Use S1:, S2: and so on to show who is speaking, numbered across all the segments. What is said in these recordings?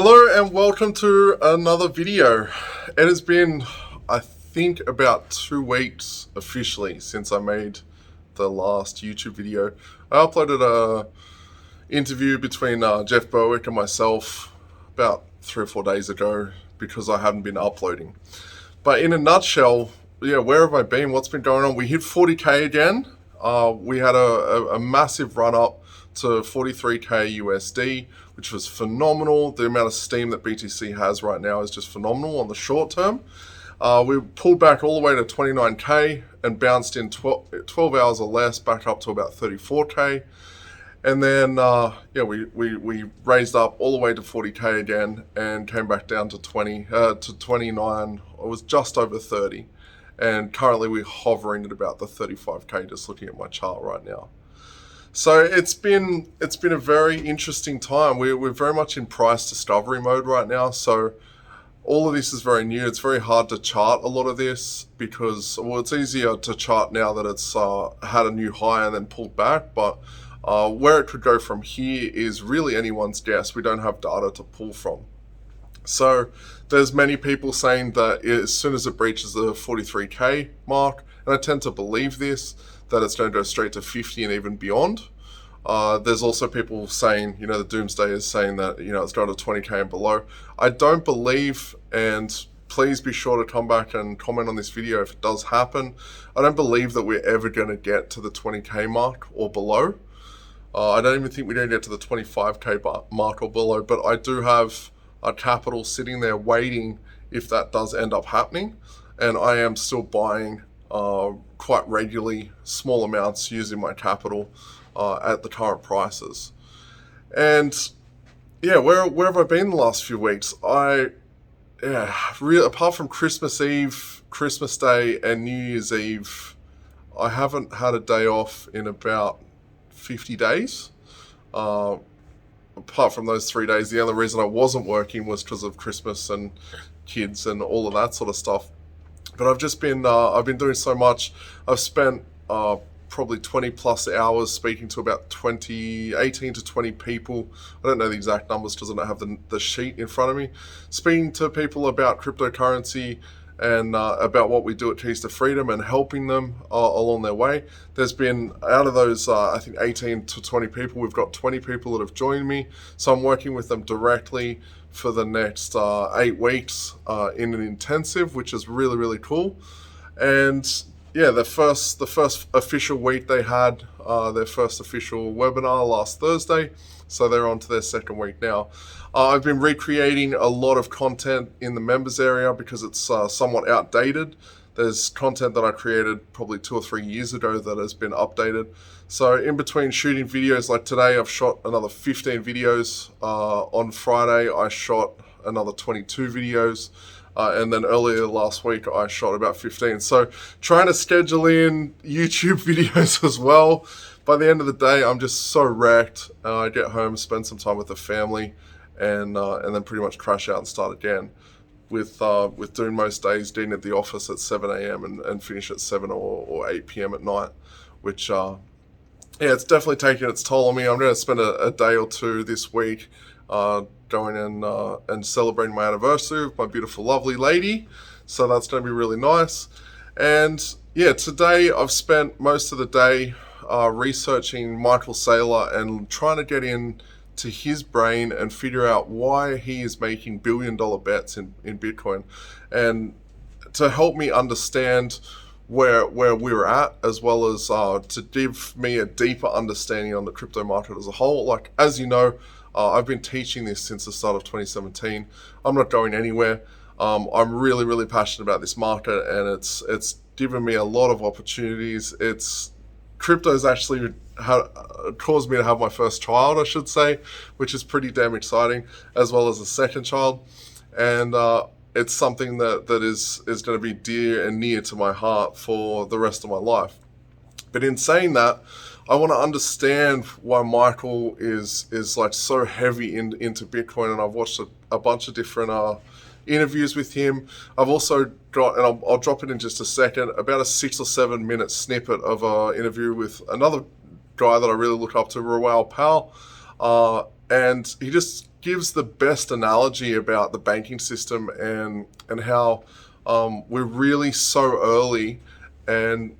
S1: Hello and welcome to another video. It has been, I think, about 2 weeks officially since I made the last YouTube video. I uploaded a interview between Jeff Berwick and myself about 3 or 4 days ago because I hadn't been uploading. But in a nutshell, where have I been? What's been going on? We hit 40k again. We had a massive run up to 43k USD, which was phenomenal. The amount of steam that BTC has right now is just phenomenal on the short term. We pulled back all the way to 29k and bounced in 12 hours or less back up to about 34k. And then, we raised up all the way to 40k again and came back down to 29. It was just over 30. And currently we're hovering at about the 35k, just looking at my chart right now. So it's been a very interesting time. We're very much in price discovery mode right now. So all of this is very new. It's very hard to chart a lot of this because, it's easier to chart now that it's had a new high and then pulled back. But where it could go from here is really anyone's guess. We don't have data to pull from. So there's many people saying that as soon as it breaches the 43k mark, and I tend to believe this, that it's going to go straight to 50 and even beyond. There's also people saying, the doomsday is saying that, it's going to 20k and below. I don't believe, and please be sure to come back and comment on this video if it does happen. I don't believe that we're ever going to get to the 20k mark or below. I don't even think we're going to get to the 25k mark or below, but I do have a capital sitting there waiting if that does end up happening. And I am still buying quite regularly, small amounts using my capital at the current prices. And where have I been the last few weeks? Apart from Christmas Eve, Christmas Day, and New Year's Eve, I haven't had a day off in about 50 days. Apart from those 3 days, the only reason I wasn't working was because of Christmas and kids and all of that sort of stuff. But I've just been, I've been doing so much. I've spent probably 20 plus hours speaking to about 18 to 20 people. I don't know the exact numbers because I don't have the sheet in front of me. Speaking to people about cryptocurrency and about what we do at Keys to Freedom and helping them along their way. There's been, out of those, I think 18 to 20 people, we've got 20 people that have joined me. So I'm working with them directly for the next 8 weeks in an intensive, which is really, really cool. And the first official week they had their first official webinar last Thursday. So they're on to their second week now. I've been recreating a lot of content in the members area because it's somewhat outdated. There's content that I created probably 2 or 3 years ago that has been updated. So in between shooting videos, like today, I've shot another 15 videos. On Friday, I shot another 22 videos. And then earlier last week, I shot about 15. So trying to schedule in YouTube videos as well. By the end of the day, I'm just so wrecked. I get home, spend some time with the family, and then pretty much crash out and start again. With doing most days, being at the office at 7 a.m. and finish at 7 or 8 p.m. at night, which, it's definitely taking its toll on me. I'm going to spend a day or two this week going and celebrating my anniversary with my beautiful, lovely lady. So that's going to be really nice. And today I've spent most of the day researching Michael Saylor and trying to get into his brain and figure out why he is making billion-dollar bets in Bitcoin, and to help me understand where we're at, as well as to give me a deeper understanding on the crypto market as a whole. Like, as you know, I've been teaching this since the start of 2017. I'm not going anywhere. I'm really, really passionate about this market, and it's given me a lot of opportunities. Crypto's actually caused me to have my first child, I should say, which is pretty damn exciting, as well as a second child. And it's something that is going to be dear and near to my heart for the rest of my life. But in saying that, I want to understand why Michael is like so heavy into Bitcoin, and I've watched a bunch of different interviews with him. I've also got, and I'll drop it in just a second, about a 6 or 7 minute snippet of an interview with another guy that I really look up to, Roel Pal. and he just gives the best analogy about the banking system and how we're really so early, and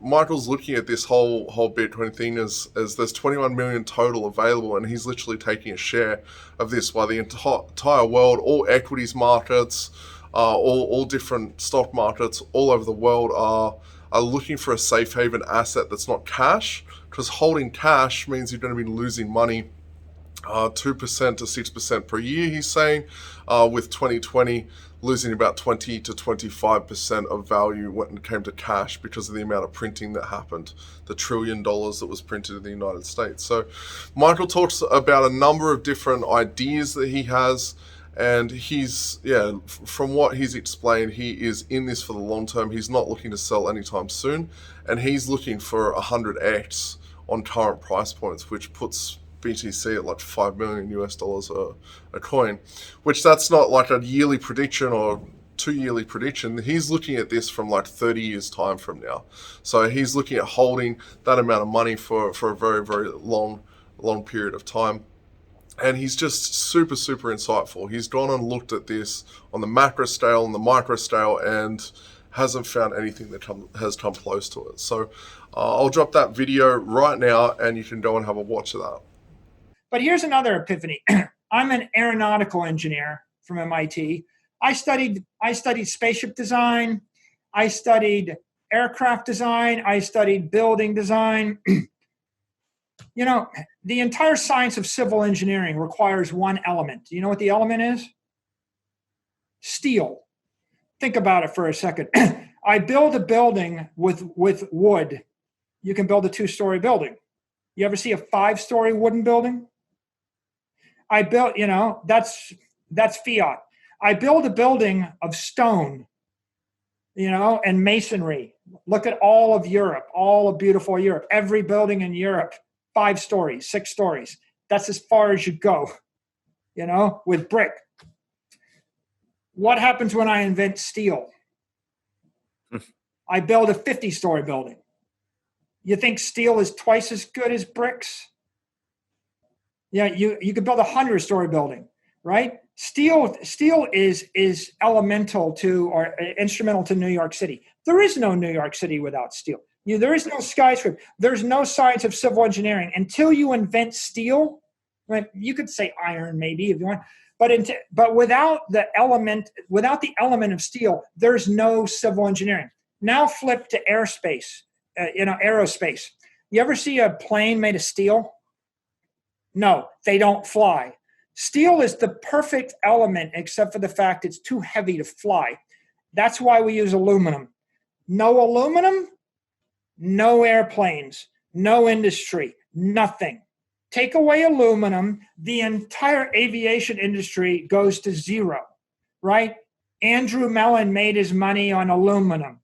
S1: Michael's looking at this whole Bitcoin thing as there's 21 million total available, and he's literally taking a share of this, while the entire world, all equities markets, all different stock markets all over the world are looking for a safe haven asset that's not cash, because holding cash means you're going to be losing money 2% to 6% per year, he's saying, with 2020 losing about 20 to 25% of value when it came to cash because of the amount of printing that happened, the $1 trillion that was printed in the United States. So Michael talks about a number of different ideas that he has, and from what he's explained, he is in this for the long term. He's not looking to sell anytime soon, and he's looking for 100x on current price points, which puts BTC at like 5 million US dollars a coin, which that's not like a yearly prediction or 2-yearly prediction. He's looking at this from like 30 years time from now. So he's looking at holding that amount of money for a very, very long period of time. And he's just super, super insightful. He's gone and looked at this on the macro scale and the micro scale and hasn't found anything that has come close to it. So I'll drop that video right now and you can go and have a watch of that.
S2: But here's another epiphany. I'm an aeronautical engineer from MIT. I studied spaceship design. I studied aircraft design. I studied building design. You know, the entire science of civil engineering requires one element. Do you know what the element is? Steel. Think about it for a second. I build a building with wood. You can build a 2-story building. You ever see a 5-story wooden building? I built, that's fiat. I build a building of stone, and masonry. Look at all of Europe, all of beautiful Europe. Every building in Europe, 5 stories, 6 stories. That's as far as you go, with brick. What happens when I invent steel? I build a 50-story building. You think steel is twice as good as bricks? Yeah, you could build a 100-story building, right? Steel is elemental to or instrumental to New York City. There is no New York City without steel. There is no skyscraper. There's no science of civil engineering until you invent steel. Right? You could say iron maybe if you want, but without the element of steel, there's no civil engineering. Now flip to aerospace. Aerospace. You ever see a plane made of steel? No, they don't fly. Steel is the perfect element except for the fact it's too heavy to fly. That's why we use aluminum. No aluminum, no airplanes, no industry, nothing. Take away aluminum, the entire aviation industry goes to zero, right? Andrew Mellon made his money on aluminum.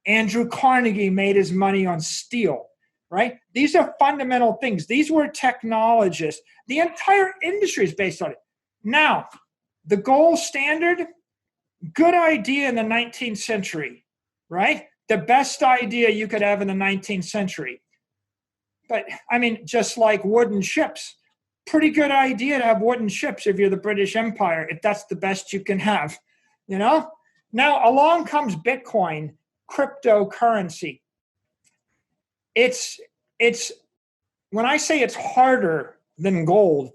S2: Andrew Carnegie made his money on steel. Right? These are fundamental things. These were technologists. The entire industry is based on it. Now, the gold standard, good idea in the 19th century, right? The best idea you could have in the 19th century. But, just like wooden ships, pretty good idea to have wooden ships if you're the British Empire, if that's the best you can have, Now, along comes Bitcoin, cryptocurrency. It's when I say it's harder than gold,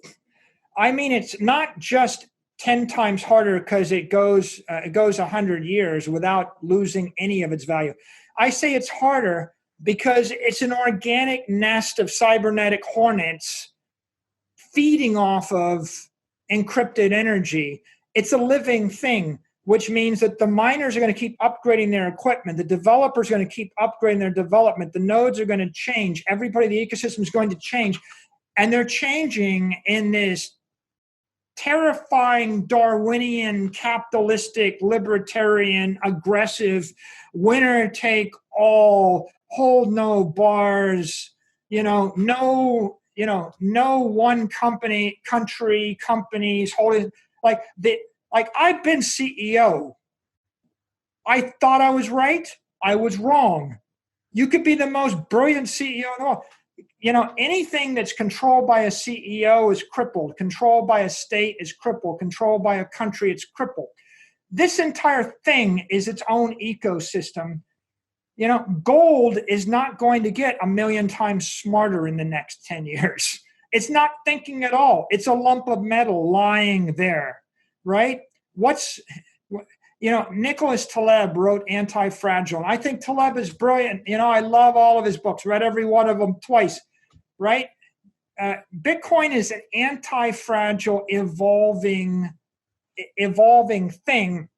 S2: it's not just 10 times harder because it goes 100 years without losing any of its value. I say it's harder because it's an organic nest of cybernetic hornets feeding off of encrypted energy. It's a living thing, which means that the miners are going to keep upgrading their equipment. The developers are going to keep upgrading their development. The nodes are going to change. Everybody in the ecosystem is going to change. And they're changing in this terrifying Darwinian, capitalistic, libertarian, aggressive, winner take all, hold no bars, no one companies holding like I've been CEO. I thought I was right. I was wrong. You could be the most brilliant CEO in the world. anything that's controlled by a CEO is crippled. Controlled by a state is crippled. Controlled by a country, it's crippled. This entire thing is its own ecosystem. Gold is not going to get 1,000,000 times smarter in the next 10 years. It's not thinking at all. It's a lump of metal lying there, right? Nicholas Taleb wrote Anti-Fragile. And I think Taleb is brilliant. I love all of his books, read every one of them twice, right? Bitcoin is an anti-fragile, evolving thing.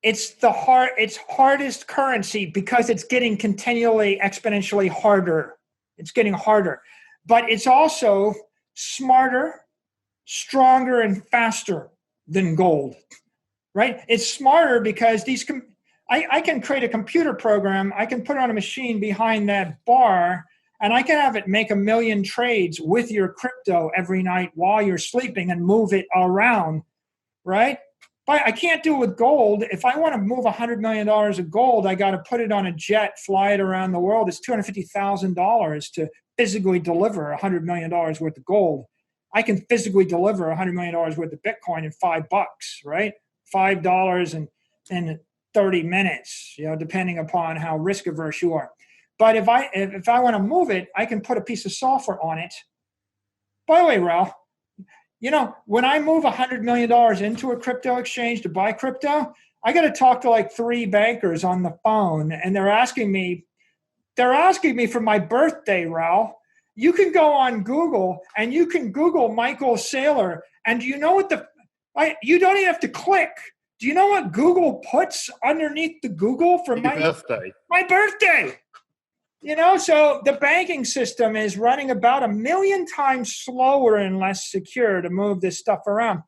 S2: It's hardest currency because it's getting continually exponentially harder. It's getting harder, but it's also smarter, stronger, and faster than gold, right? It's smarter because I can create a computer program. I can put it on a machine behind that bar, and I can have it make 1,000,000 trades with your crypto every night while you're sleeping and move it around, right? But I can't do it with gold. If I want to move $100 million of gold, I got to put it on a jet, fly it around the world. It's $250,000 to physically deliver $100 million worth of gold. I can physically deliver $100 million worth of Bitcoin in $5, right? $5 in 30 minutes, depending upon how risk averse you are. But if I want to move it, I can put a piece of software on it. By the way, Ralph, when I move $100 million into a crypto exchange to buy crypto, I got to talk to like 3 bankers on the phone, and they're asking me for my birthday, Ralph. You can go on Google and you can Google Michael Saylor, and do you know what you don't even have to click. Do you know what Google puts underneath the Google for my birthday? My birthday. So the banking system is running about 1,000,000 times slower and less secure to move this stuff around.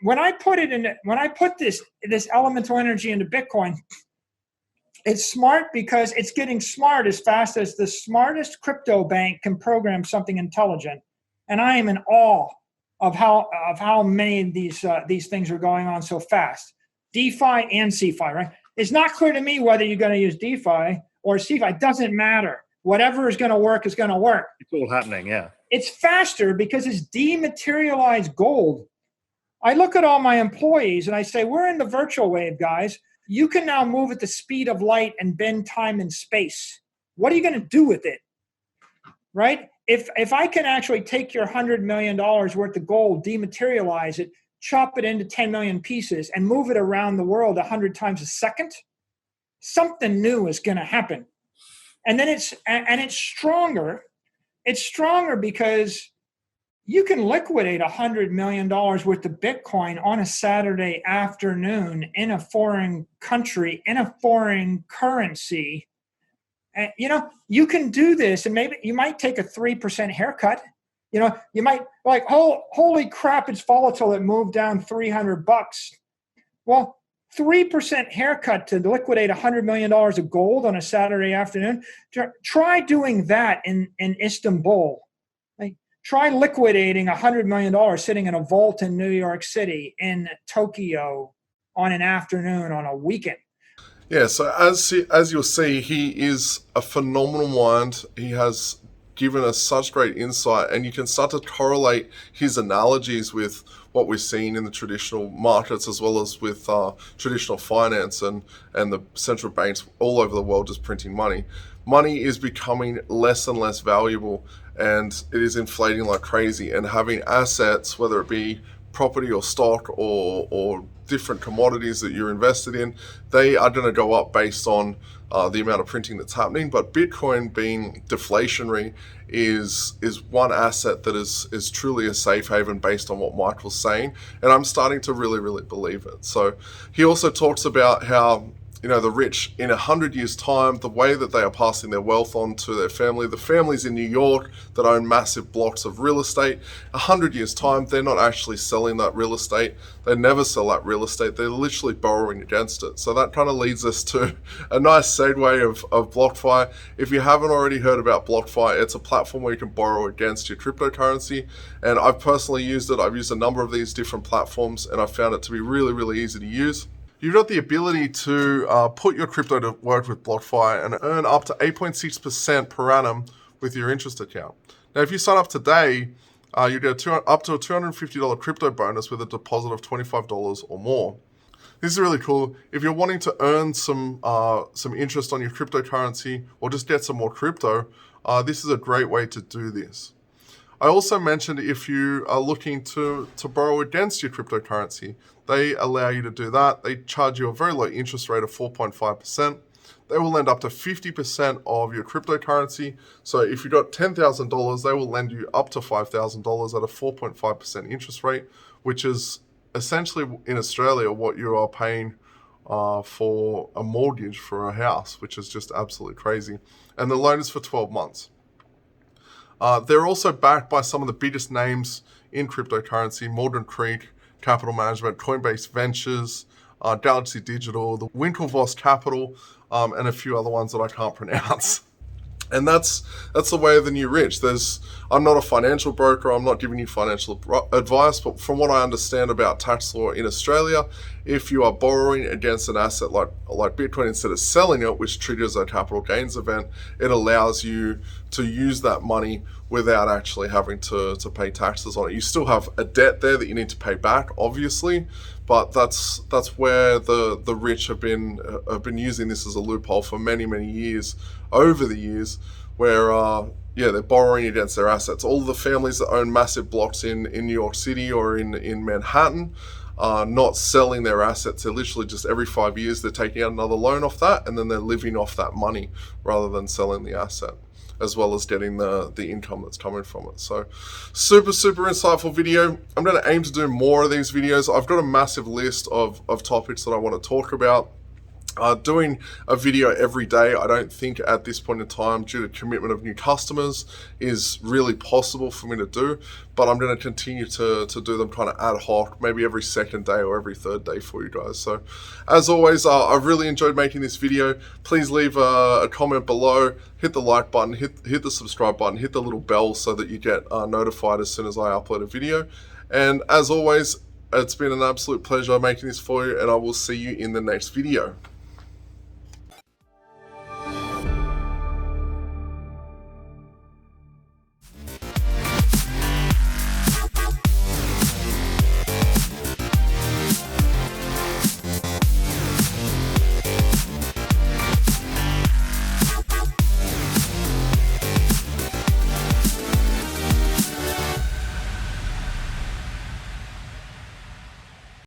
S2: When I put this elemental energy into Bitcoin, it's smart because it's getting smart as fast as the smartest crypto bank can program something intelligent. And I am in awe of how many of these things are going on so fast. DeFi and CeFi, right? It's not clear to me whether you're going to use DeFi or CeFi. It doesn't matter. Whatever is going to work is going to work.
S3: It's all happening, yeah.
S2: It's faster because it's dematerialized gold. I look at all my employees and I say, we're in the virtual wave, guys. You can now move at the speed of light and bend time and space. What are you going to do with it? Right? If I can actually take your $100 million worth of gold, dematerialize it, chop it into 10 million pieces, and move it around the world 100 times a second, something new is going to happen. And then it's stronger. It's stronger because you can liquidate $100 million worth of Bitcoin on a Saturday afternoon in a foreign country, in a foreign currency. And, you can do this, and maybe you might take a 3% haircut. You might like, holy crap, it's volatile. It moved down $300. Well, 3% haircut to liquidate $100 million of gold on a Saturday afternoon. Try doing that in Istanbul. Try liquidating $100 million sitting in a vault in New York City, in Tokyo, on an afternoon, on a weekend.
S1: Yeah, so as you'll see, he is a phenomenal mind. He has given us such great insight, and you can start to correlate his analogies with what we've seen in the traditional markets, as well as with traditional finance and the central banks all over the world just printing money. Money is becoming less and less valuable, and it is inflating like crazy. And having assets, whether it be property or stock or different commodities that you're invested in, they are going to go up based on the amount of printing that's happening. But Bitcoin being deflationary is one asset that is truly a safe haven based on what Michael's saying. And I'm starting to really, really believe it. So he also talks about how, the rich in 100 years' time, the way that they are passing their wealth on to their family, the families in New York that own massive blocks of real estate, 100 years' time, they're not actually selling that real estate. They never sell that real estate. They're literally borrowing against it. So that kind of leads us to a nice segue of BlockFi. If you haven't already heard about BlockFi, it's a platform where you can borrow against your cryptocurrency. And I've personally used it. I've used a number of these different platforms, and I've found it to be really, really easy to use. you've got the ability to put your crypto to work with BlockFi and earn up to 8.6% per annum with your interest account. Now, if you sign up today, you get up to a $250 crypto bonus with a deposit of $25 or more. This is really cool. If you're wanting to earn some interest on your cryptocurrency or just get some more crypto, this is a great way to do this. I also mentioned if you are looking to borrow against your cryptocurrency, they allow you to do that. They charge you a very low interest rate of 4.5%. They will lend up to 50% of your cryptocurrency. So if you got $10,000, they will lend you up to $5,000 at a 4.5% interest rate, which is essentially in Australia what you are paying for a mortgage for a house, which is just absolutely crazy. And the loan is for 12 months. They're also backed by some of the biggest names in cryptocurrency: Morgan Creek Capital Management, Coinbase Ventures, Galaxy Digital, the Winklevoss Capital, and a few other ones that I can't pronounce. And that's the way of the new rich. I'm not a financial broker. I'm not giving you financial advice, but from what I understand about tax law in Australia, if you are borrowing against an asset like Bitcoin instead of selling it, which triggers a capital gains event, it allows you to use that money without actually having to pay taxes on it. You still have a debt there that you need to pay back, obviously, but that's where the rich have been using this as a loophole for many years, over the years, where they're borrowing against their assets. All the families that own massive blocks in New York City or in Manhattan are not selling their assets. They're literally just every 5 years they're taking out another loan off that, and then they're living off that money rather than selling the asset, as well as getting the income that's coming from it. So super insightful video. I'm going to aim to do more of these videos. I've got a massive list of topics that I want to talk about. Doing a video every day, I don't think at this point in time, due to commitment of new customers, is really possible for me to do, but I'm going to continue to do them kind of ad hoc, maybe every second day or every third day for you guys. So as always, I've really enjoyed making this video. Please leave a comment below, hit the like button, hit the subscribe button, hit the little bell so that you get notified as soon as I upload a video. And as always, it's been an absolute pleasure making this for you, and I will see you in the next video.